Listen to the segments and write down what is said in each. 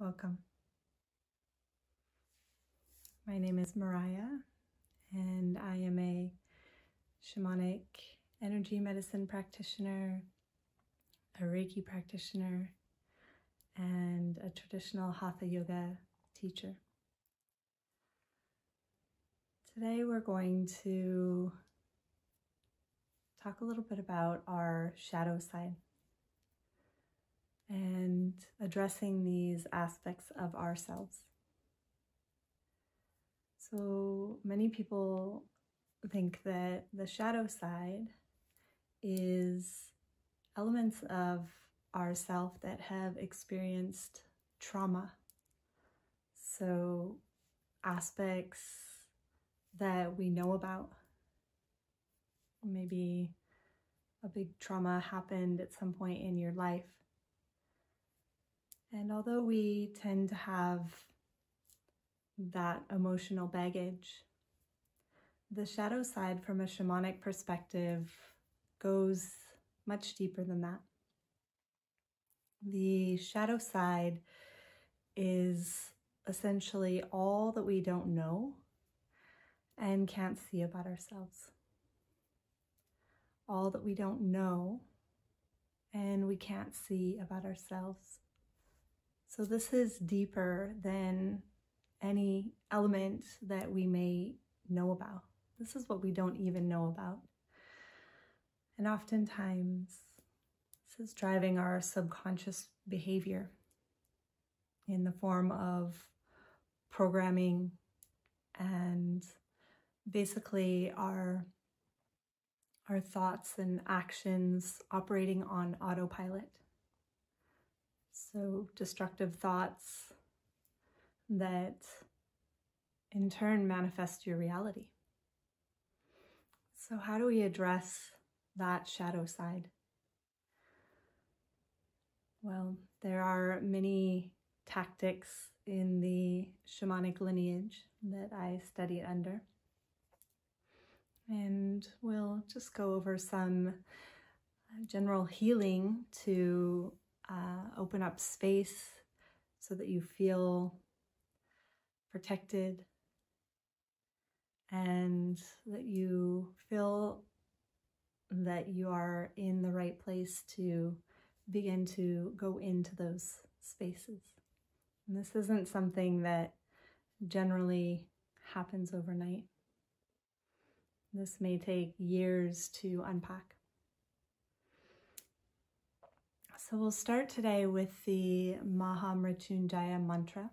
Welcome. My name is Mariah, and I am a shamanic energy medicine practitioner, a reiki practitioner, and a traditional hatha yoga teacher. Today we're going to talk a little bit about our shadow side and addressing these aspects of ourselves. So many people think that the shadow side is elements of ourself that have experienced trauma. So aspects that we know about. Maybe a big trauma happened at some point in your life. And although we tend to have that emotional baggage, the shadow side from a shamanic perspective goes much deeper than that. The shadow side is essentially all that we don't know and can't see about ourselves. All that we don't know and we can't see about ourselves. So this is deeper than any element that we may know about. This is what we don't even know about. And oftentimes, this is driving our subconscious behavior in the form of programming and basically our thoughts and actions operating on autopilot. So destructive thoughts that in turn manifest your reality. So how do we address that shadow side? Well, there are many tactics in the shamanic lineage that I studied under. And we'll just go over some general healing to open up space so that you feel protected and that you feel that you are in the right place to begin to go into those spaces. And this isn't something that generally happens overnight. This may take years to unpack. So we'll start today with the Mahamrityunjaya mantra.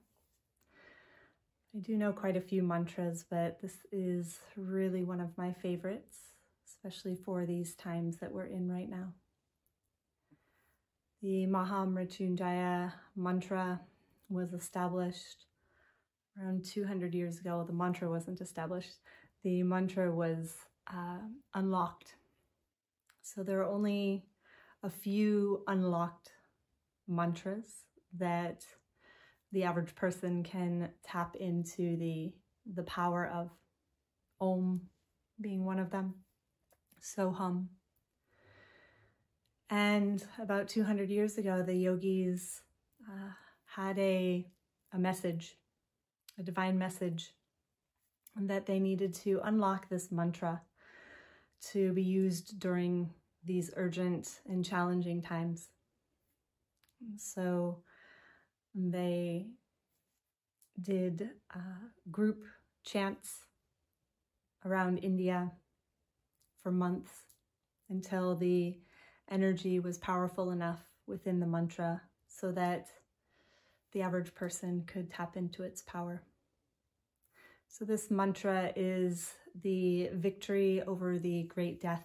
I do know quite a few mantras, but this is really one of my favorites, especially for these times that we're in right now. The Mahamrityunjaya mantra was established around 200 years ago. The mantra wasn't established. The mantra was unlocked. So there are only a few unlocked mantras that the average person can tap into the power of. Om being one of them, Soham. And about 200 years ago, the yogis had a message, a divine message, that they needed to unlock this mantra to be used during these urgent and challenging times. So they did group chants around India for months until the energy was powerful enough within the mantra so that the average person could tap into its power. So this mantra is the victory over the great death,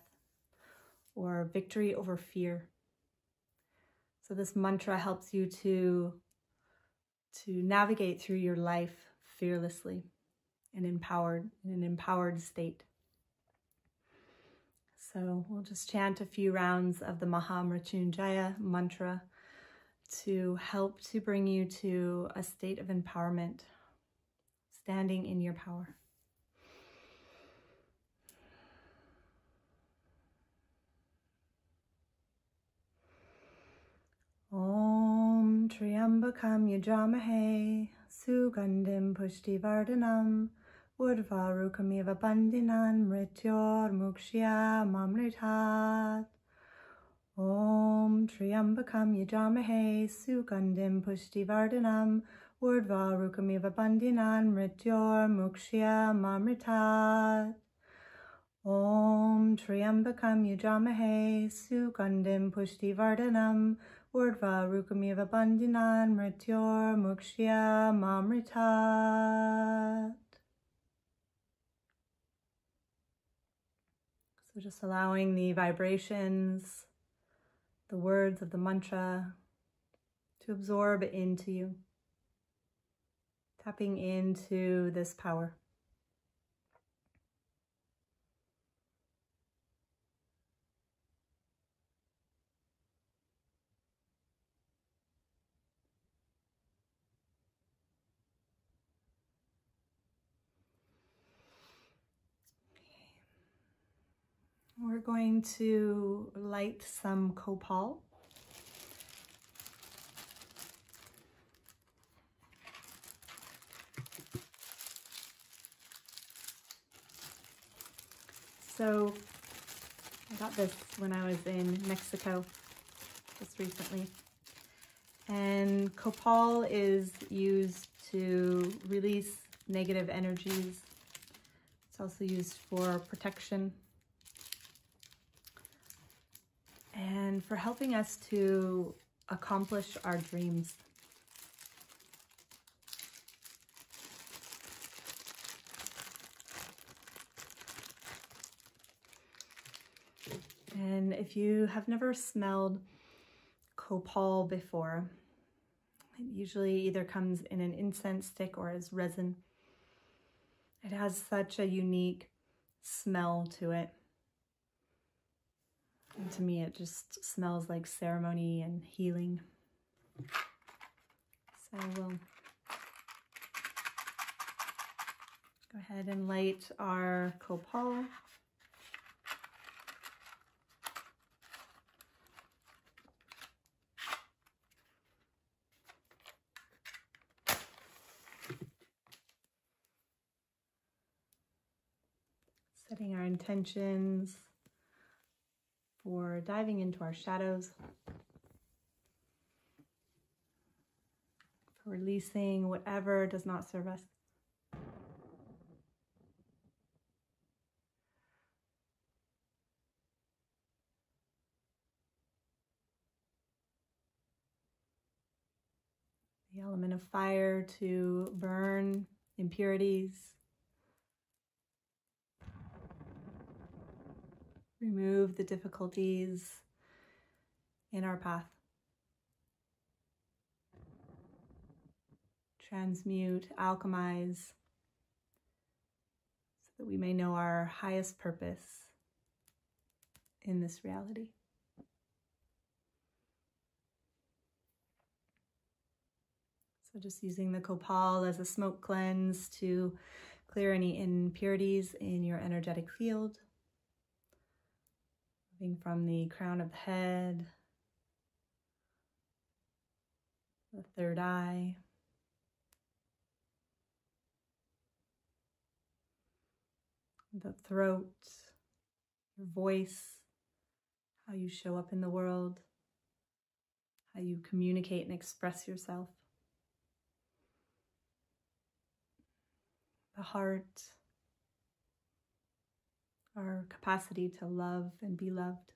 or victory over fear. So this mantra helps you to navigate through your life fearlessly and empowered, in an empowered state. So we'll just chant a few rounds of the Mahamrityunjaya mantra to help to bring you to a state of empowerment, standing in your power. Om Triambakam Triambakam yajamahe, Sugandim pushtivardhanam, Urvarukamiva bandhinan, Mrityor mukshya mamritat. Om Triambakam yajamahe, Sugandim pushtivardhanam, Urvarukamiva bandhinan, Mrityor mukshya mamritat. Om Triambakam yajamahe, Sugandim pushtivardhanam, Urvarukamiva bandhinan, Mrityor mukshya mamritat. So just allowing the vibrations, the words of the mantra to absorb into you, tapping into this power. We're going to light some copal. So I got this when I was in Mexico just recently. And copal is used to release negative energies. It's also used for protection and for helping us to accomplish our dreams. And if you have never smelled copal before, it usually either comes in an incense stick or as resin. It has such a unique smell to it. And to me, it just smells like ceremony and healing. So we'll go ahead and light our copal. Setting our intentions for diving into our shadows, for releasing whatever does not serve us. The element of fire to burn impurities, remove the difficulties in our path, transmute, alchemize, so that we may know our highest purpose in this reality. So just using the copal as a smoke cleanse to clear any impurities in your energetic field. Moving from the crown of the head, the third eye, the throat, your voice, how you show up in the world, how you communicate and express yourself, the heart, our capacity to love and be loved.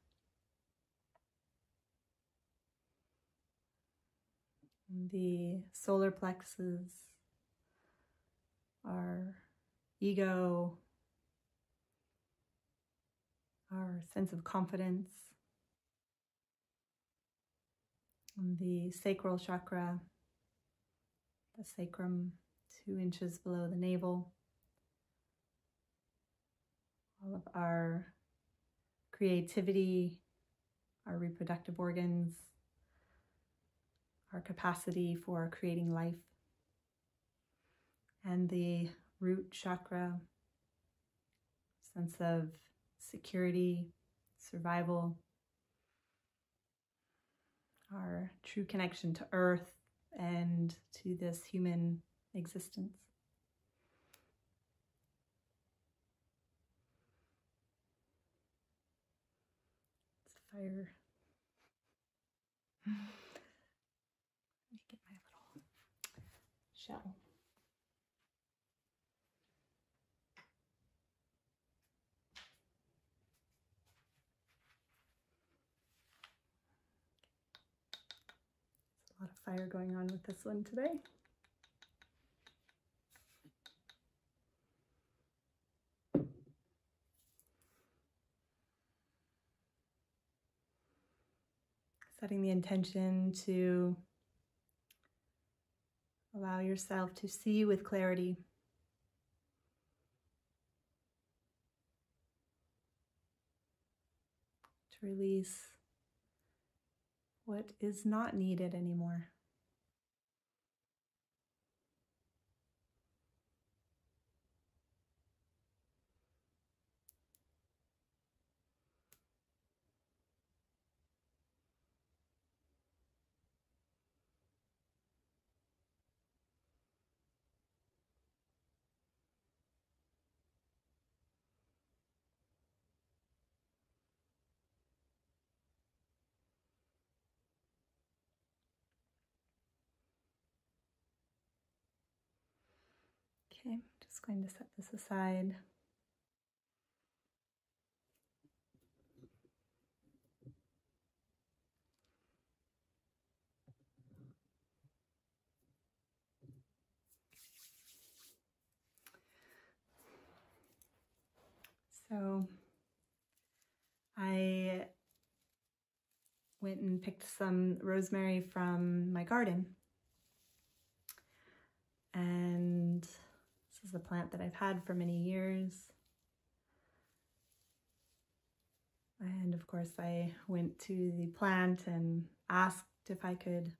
And the solar plexus, our ego, our sense of confidence. And the sacral chakra, the sacrum 2 inches below the navel. All of our creativity, our reproductive organs, our capacity for creating life. And the root chakra, sense of security, survival, our true connection to earth and to this human existence. It's fire. Let me get my little shell. A lot of fire going on with this one today. Setting the intention to allow yourself to see with clarity. To release what is not needed anymore. Okay, I'm just going to set this aside. So I went and picked some rosemary from my garden. And this is a plant that I've had for many years. And of course, I went to the plant and asked if I could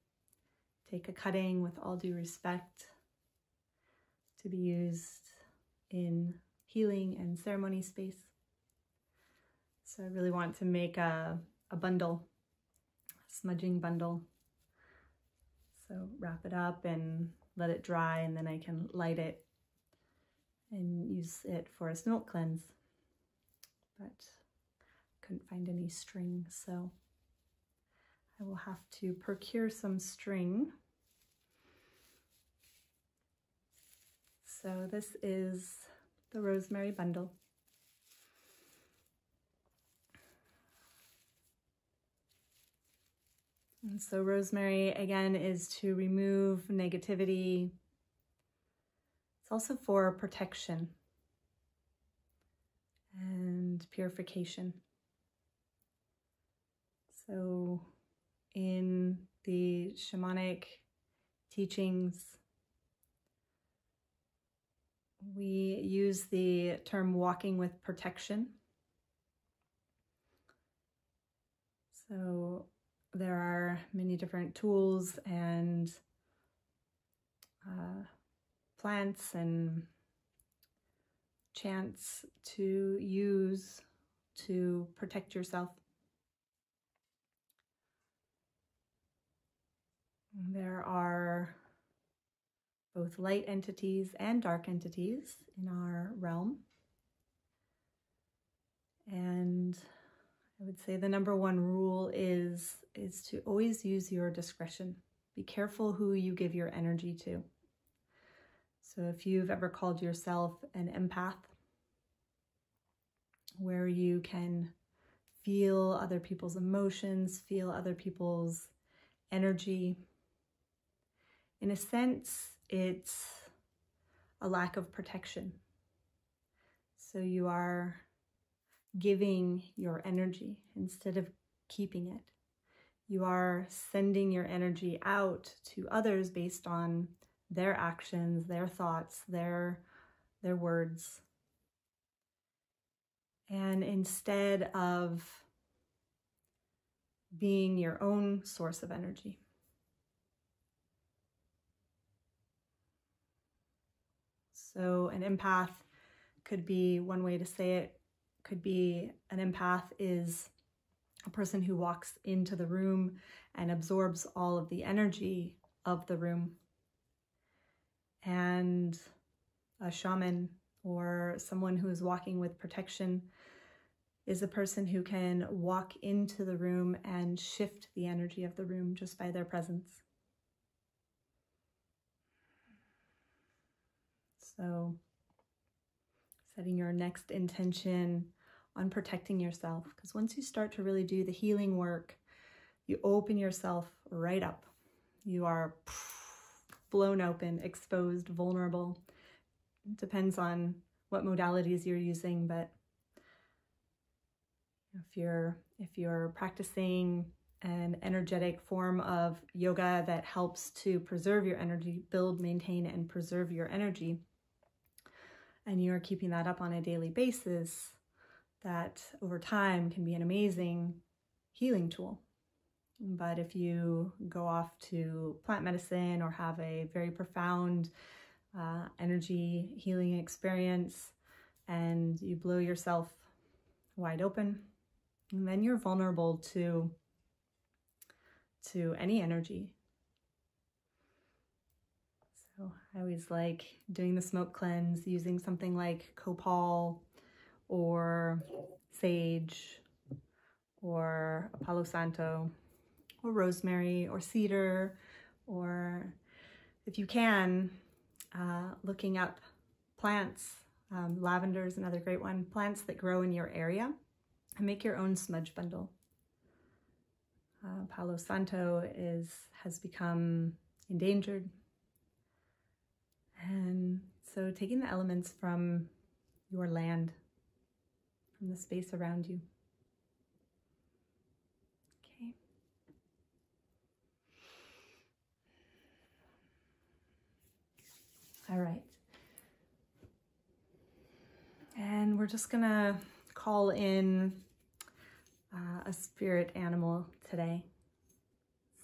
take a cutting with all due respect to be used in healing and ceremony space. So I really want to make a bundle, a smudging bundle. So wrap it up and let it dry, and then I can light it and use it for a smoke cleanse. But couldn't find any string, so I will have to procure some string. So this is the rosemary bundle. And so rosemary, again, is to remove negativity. It's also for protection and purification. So in the shamanic teachings, we use the term walking with protection. So there are many different tools and plants and chants to use to protect yourself. There are both light entities and dark entities in our realm. And I would say the number one rule is to always use your discretion. Be careful who you give your energy to. So if you've ever called yourself an empath, where you can feel other people's emotions, feel other people's energy, in a sense, it's a lack of protection. So you are giving your energy instead of keeping it. You are sending your energy out to others based on their actions, their thoughts, their words. And instead of being your own source of energy. So an empath could be, one way to say it, could be an empath is a person who walks into the room and absorbs all of the energy of the room. And a shaman or someone who is walking with protection is a person who can walk into the room and shift the energy of the room just by their presence. So, setting your next intention on protecting yourself, because once you start to really do the healing work, you open yourself right up. You are blown open, exposed, vulnerable. It depends on what modalities you're using, but if you're practicing an energetic form of yoga that helps to preserve your energy, build, maintain, and preserve your energy, and you're keeping that up on a daily basis, that over time can be an amazing healing tool. But if you go off to plant medicine or have a very profound energy healing experience and you blow yourself wide open, and then you're vulnerable to any energy. So I always like doing the smoke cleanse using something like copal or sage or Palo Santo or rosemary or cedar, or if you can, looking up plants. Lavender is another great one. Plants that grow in your area, and make your own smudge bundle. Palo Santo has become endangered. And so taking the elements from your land, from the space around you. Okay. All right. And we're just gonna call in a spirit animal today.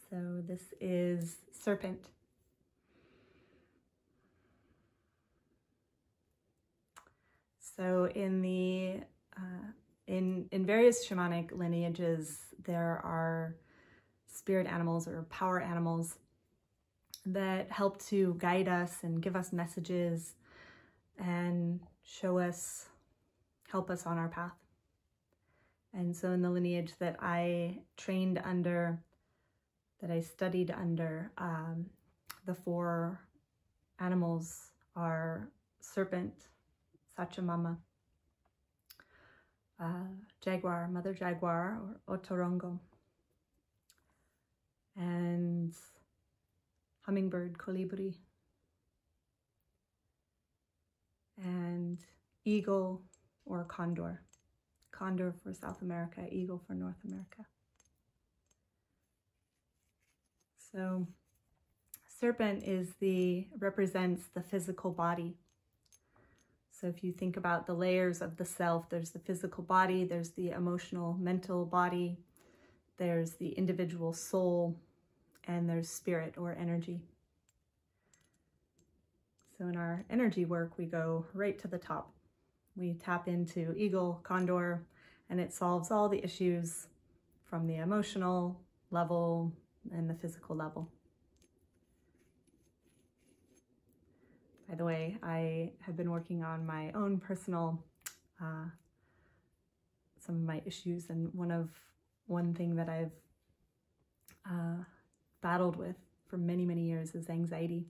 So this is serpent. So in the in various shamanic lineages, there are spirit animals or power animals that help to guide us and give us messages and show us, help us on our path. And so in the lineage that I trained under, that I studied under, the four animals are serpent, Sachamama, jaguar, mother jaguar, or otorongo, and hummingbird, colibri, and eagle or condor. Condor for South America, eagle for North America. So serpent represents the physical body. So if you think about the layers of the self, there's the physical body, there's the emotional, mental body, there's the individual soul, and there's spirit or energy. So in our energy work, we go right to the top. We tap into eagle, condor, and it solves all the issues from the emotional level and the physical level. By the way, I have been working on my own personal, some of my issues, and one thing that I've battled with for many, many years is anxiety.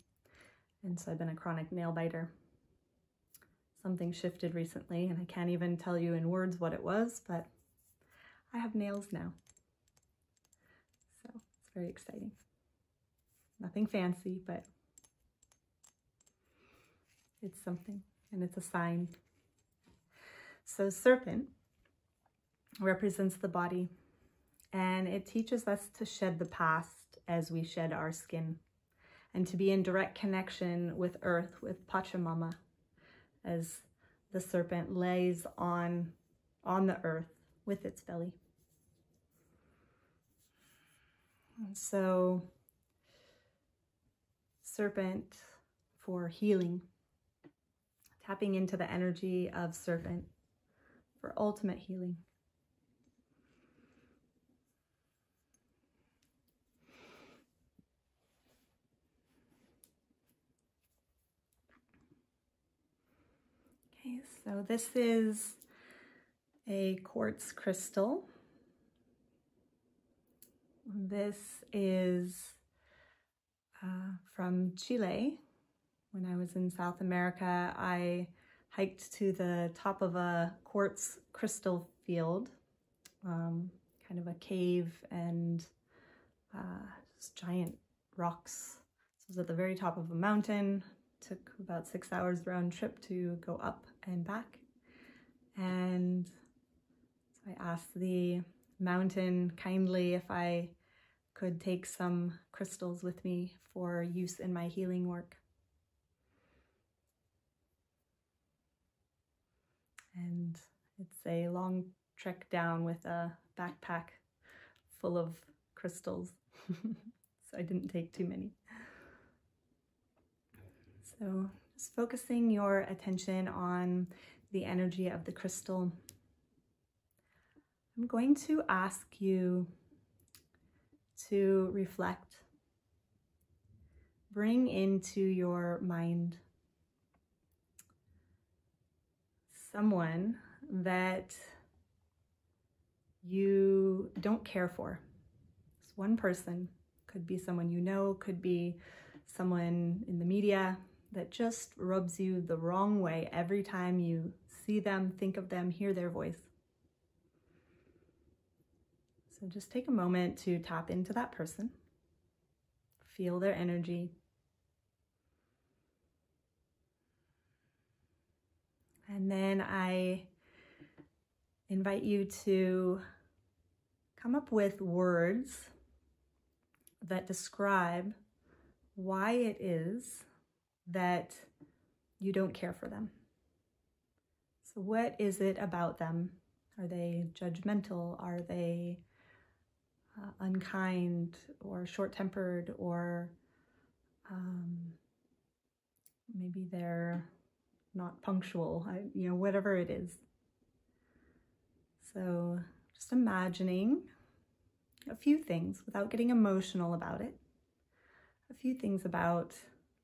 And so I've been a chronic nail biter. Something shifted recently, and I can't even tell you in words what it was, but I have nails now. So it's very exciting. Nothing fancy, but it's something, and it's a sign. So serpent represents the body, and it teaches us to shed the past as we shed our skin, and to be in direct connection with earth, with Pachamama, as the serpent lays on the earth with its belly. And so serpent for healing, tapping into the energy of serpent for ultimate healing. Okay, so this is a quartz crystal. This is from Chile. When I was in South America, I hiked to the top of a quartz crystal field, kind of a cave, and just giant rocks. This was at the very top of a mountain. Took about 6 hours round trip to go up and back. And so I asked the mountain kindly if I could take some crystals with me for use in my healing work. And it's a long trek down with a backpack full of crystals. So I didn't take too many. So just focusing your attention on the energy of the crystal. I'm going to ask you to reflect. Bring into your mind someone that you don't care for. It's one person. Could be someone you know, could be someone in the media that just rubs you the wrong way every time you see them, think of them, hear their voice. So just take a moment to tap into that person, feel their energy, and then I invite you to come up with words that describe why it is that you don't care for them. So what is it about them? Are they judgmental? Are they unkind or short-tempered, or maybe they're not punctual, whatever it is. So just imagining a few things without getting emotional about it, a few things about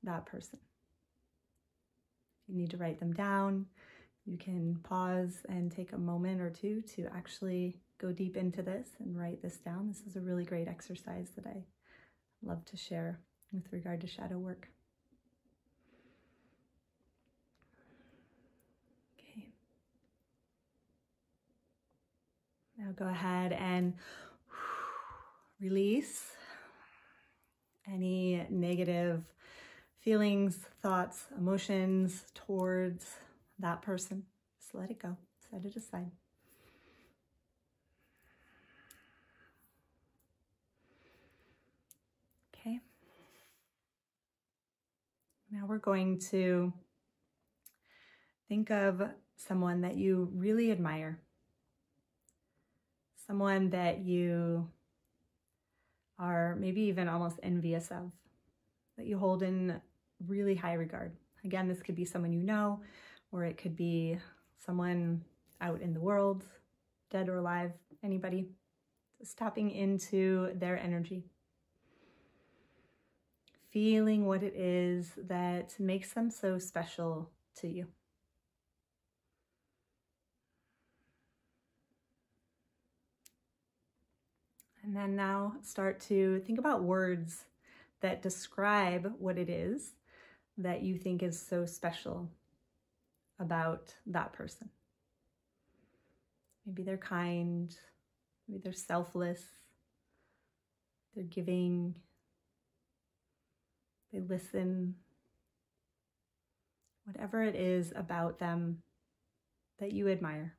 that person. You need to write them down. You can pause and take a moment or two to actually go deep into this and write this down. This is a really great exercise that I love to share with regard to shadow work. Okay. Now go ahead and release any negative feelings, thoughts, emotions towards that person. Just let it go, set it aside. Okay. Now we're going to think of someone that you really admire, someone that you are maybe even almost envious of, that you hold in really high regard. Again, this could be someone you know, or it could be someone out in the world, dead or alive, anybody. Just tapping into their energy. Feeling what it is that makes them so special to you. And then now start to think about words that describe what it is that you think is so special about that person. Maybe they're kind, maybe they're selfless, they're giving, they listen. Whatever it is about them that you admire.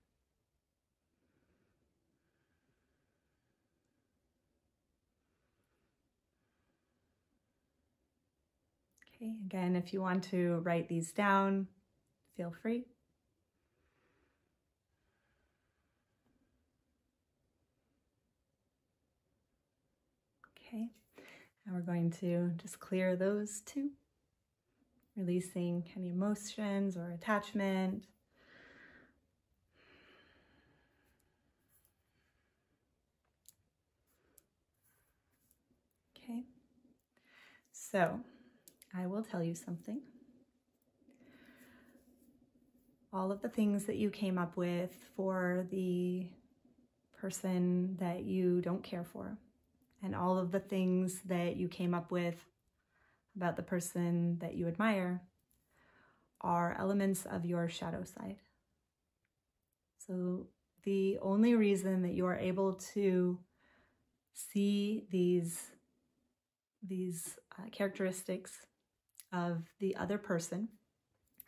Okay, again, if you want to write these down, feel free. Okay, and we're going to just clear those two, releasing any emotions or attachment. Okay, so I will tell you something. all of the things that you came up with for the person that you don't care for, and all of the things that you came up with about the person that you admire are elements of your shadow side. So the only reason that you are able to see these characteristics of the other person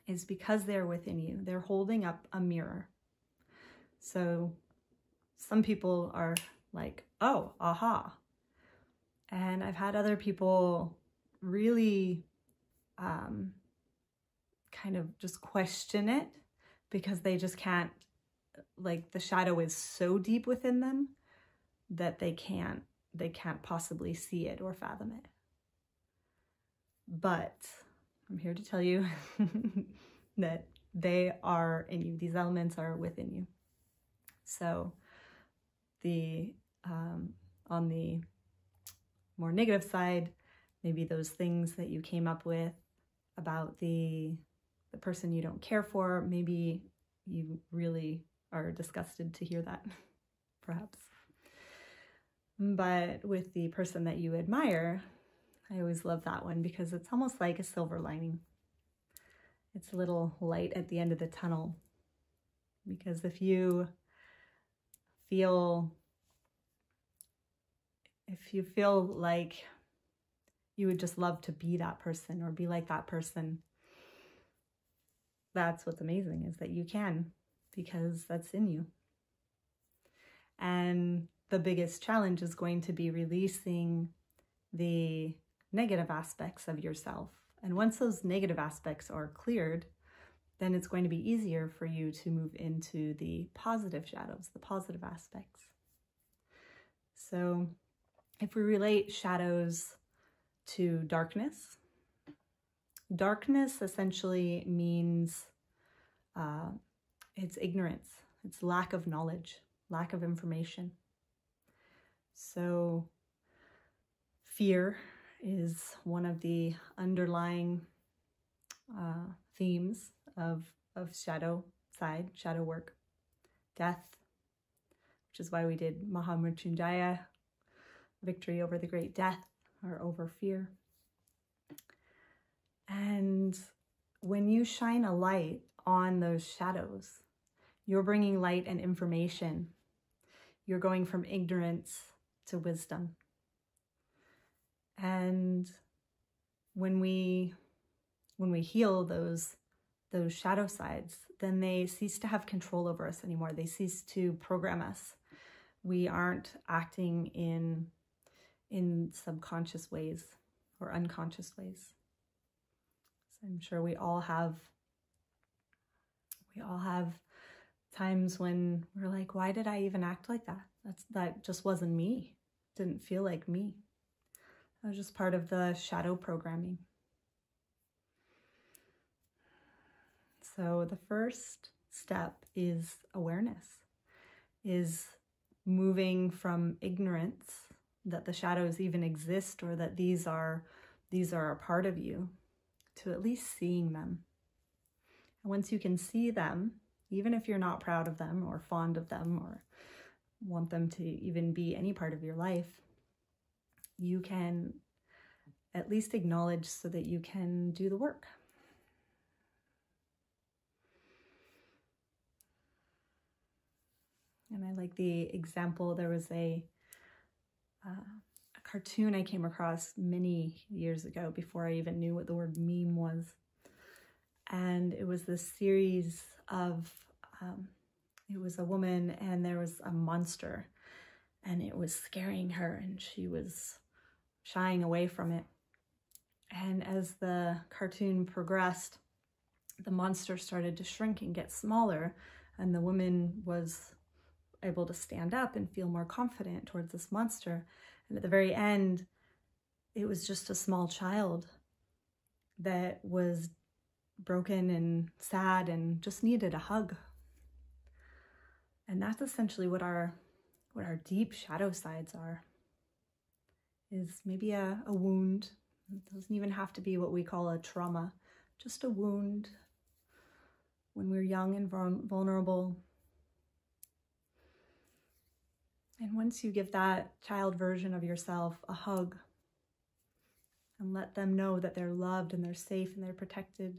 is because they're within you. They're holding up a mirror. So some people are like, oh, aha. And I've had other people really kind of just question it because they just can't, like, the shadow is so deep within them that they can't possibly see it or fathom it. But I'm here to tell you that they are in you. These elements are within you. So on the more negative side, maybe those things that you came up with about the person you don't care for, maybe you really are disgusted to hear that, perhaps. But with the person that you admire, I always love that one because it's almost like a silver lining. It's a little light at the end of the tunnel. Because if you feel like you would just love to be that person or be like that person, that's what's amazing, is that you can, because that's in you. And the biggest challenge is going to be releasing the negative aspects of yourself. And once those negative aspects are cleared, then it's going to be easier for you to move into the positive shadows, the positive aspects. So if we relate shadows to darkness, darkness essentially means it's ignorance, it's lack of knowledge, lack of information. So fear is one of the underlying themes of shadow side, shadow work. Death, which is why we did Mahamrityunjaya, victory over the great death, or over fear. And when you shine a light on those shadows, you're bringing light and information. You're going from ignorance to wisdom. And when we heal those shadow sides, then they cease to have control over us anymore. They cease to program us. We aren't acting in subconscious ways or unconscious ways. So I'm sure we all have times when we're like, why did I even act like that? That just wasn't me. Didn't feel like me. That was just part of the shadow programming. So the first step is awareness, is moving from ignorance that the shadows even exist or that these are a part of you, to at least seeing them. And once you can see them, even if you're not proud of them or fond of them or want them to even be any part of your life, you can at least acknowledge so that you can do the work. And I like the example, there was a cartoon I came across many years ago before I even knew what the word meme was. And it was this series of, it was a woman and there was a monster and it was scaring her and she was shying away from it. And as the cartoon progressed, the monster started to shrink and get smaller, and the woman was able to stand up and feel more confident towards this monster. And at the very end, it was just a small child that was broken and sad and just needed a hug. And that's essentially what our deep shadow sides are, is maybe a wound. It doesn't even have to be what we call a trauma, just a wound, when we're young and vulnerable. And once you give that child version of yourself a hug and let them know that they're loved and they're safe and they're protected,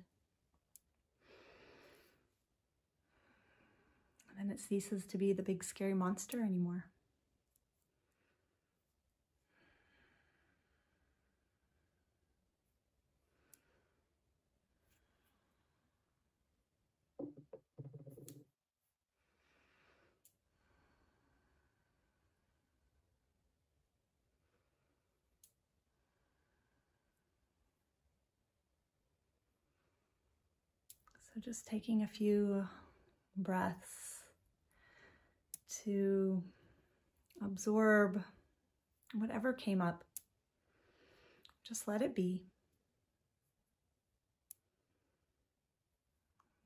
then it ceases to be the big scary monster anymore. So just taking a few breaths to absorb whatever came up. Just let it be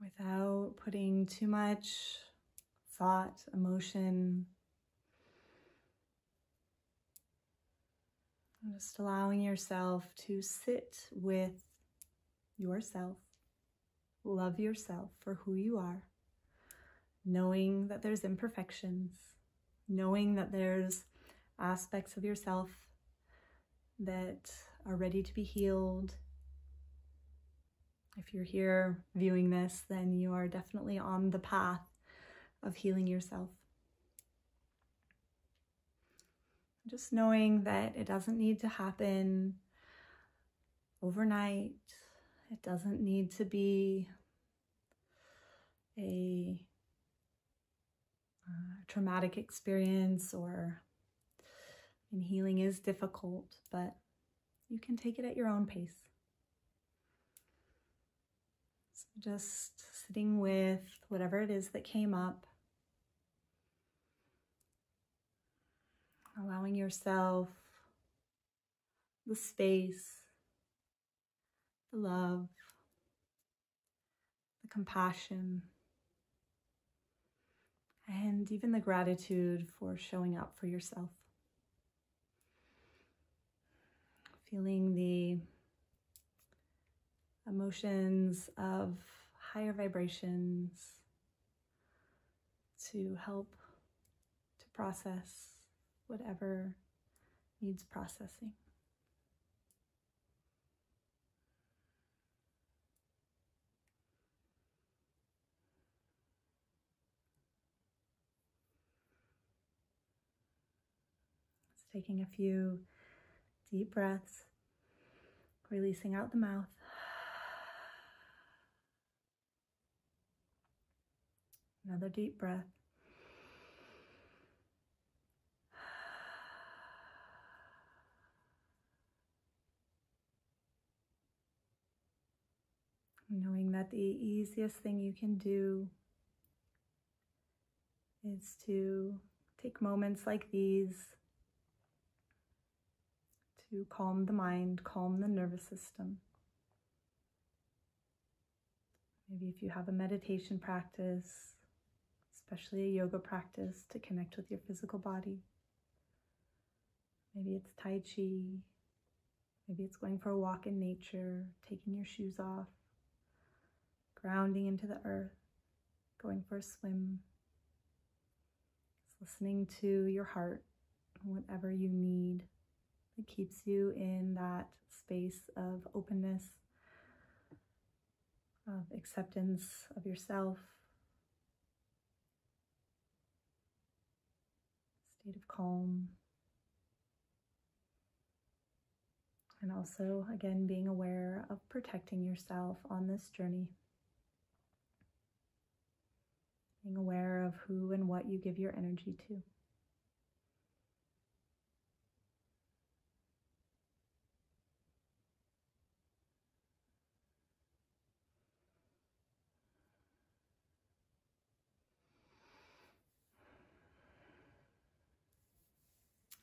without putting too much thought, emotion. And just allowing yourself to sit with yourself, love yourself for who you are, knowing that there's imperfections, knowing that there's aspects of yourself that are ready to be healed. If you're here viewing this, then you are definitely on the path of healing yourself. Just knowing that it doesn't need to happen overnight. It doesn't need to be a traumatic experience, and healing is difficult, but you can take it at your own pace. So just sitting with whatever it is that came up, allowing yourself the space, the love, the compassion, and even the gratitude for showing up for yourself. Feeling the emotions of higher vibrations to help to process whatever needs processing. Just taking a few deep breaths, releasing out the mouth. Another deep breath. Knowing that the easiest thing you can do is to take moments like these to calm the mind, calm the nervous system. Maybe if you have a meditation practice, especially a yoga practice, to connect with your physical body. Maybe it's Tai Chi. Maybe it's going for a walk in nature, taking your shoes off, grounding into the earth, going for a swim. Just listening to your heart, whatever you need. It keeps you in that space of openness, of acceptance of yourself, state of calm, and also, again, being aware of protecting yourself on this journey, being aware of who and what you give your energy to.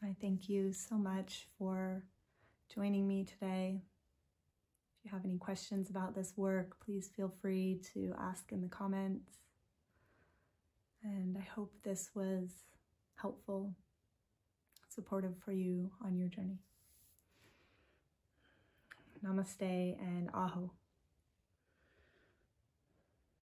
I thank you so much for joining me today. If you have any questions about this work, please feel free to ask in the comments. And I hope this was helpful, supportive for you on your journey. Namaste and aho.